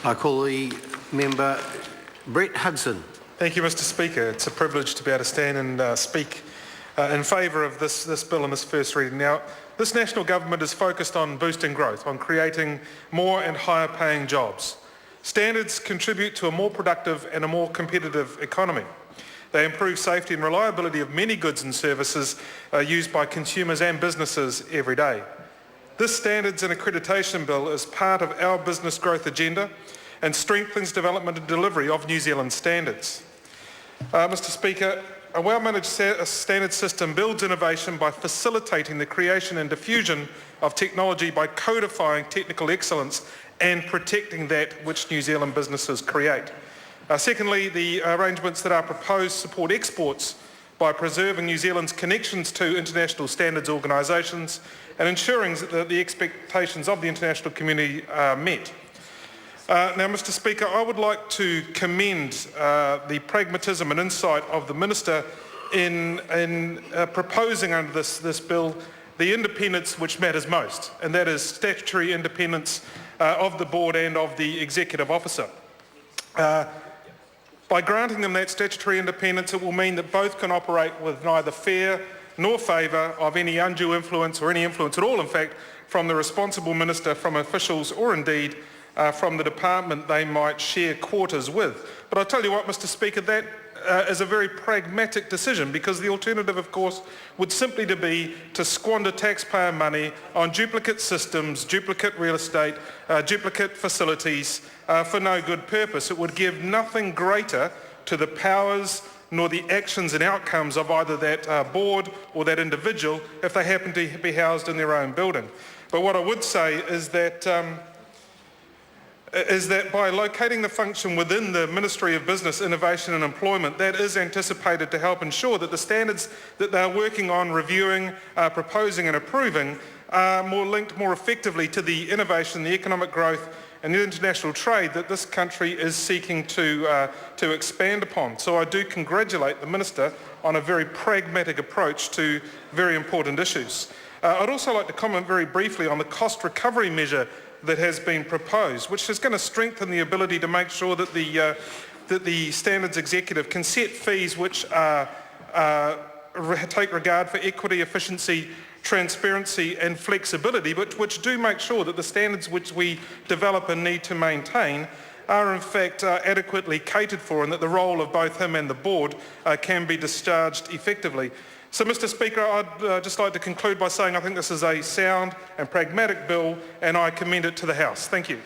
I call the member Brett Hudson. Thank you, Mr. Speaker. It's a privilege to be able to stand and speak in favour of this bill in this first reading. Now, this national government is focused on boosting growth, on creating more and higher paying jobs. Standards contribute to a more productive and a more competitive economy. They improve safety and reliability of many goods and services used by consumers and businesses every day. This Standards and Accreditation Bill is part of our business growth agenda and strengthens development and delivery of New Zealand standards. Mr. Speaker, a well-managed standards system builds innovation by facilitating the creation and diffusion of technology by codifying technical excellence and protecting that which New Zealand businesses create. Secondly, the arrangements that are proposed support exports by preserving New Zealand's connections to international standards organisations and ensuring that the expectations of the international community are met. Now, Mr. Speaker, I would like to commend the pragmatism and insight of the Minister in proposing under this bill the independence which matters most, and that is statutory independence of the board and of the executive officer. By granting them that statutory independence, it will mean that both can operate with neither fear nor favour of any undue influence or any influence at all, in fact, from the responsible minister, from officials or indeed from the department they might share quarters with. But I'll tell you what, Mr. Speaker, that is a very pragmatic decision, because the alternative, of course, would simply be to squander taxpayer money on duplicate systems, duplicate real estate, duplicate facilities for no good purpose. It would give nothing greater to the powers nor the actions and outcomes of either that board or that individual if they happen to be housed in their own building. But what I would say is that by locating the function within the Ministry of Business, Innovation and Employment, that is anticipated to help ensure that the standards that they're working on, reviewing, proposing and approving are more linked more effectively to the innovation, the economic growth and the international trade that this country is seeking to expand upon. So I do congratulate the Minister on a very pragmatic approach to very important issues. I'd also like to comment very briefly on the cost recovery measure that has been proposed, which is going to strengthen the ability to make sure that the standards executive can set fees which take regard for equity, efficiency, transparency and flexibility, but which do make sure that the standards which we develop and need to maintain are in fact adequately catered for, and that the role of both him and the board can be discharged effectively. So, Mr. Speaker, I'd just like to conclude by saying I think this is a sound and pragmatic bill, and I commend it to the House. Thank you.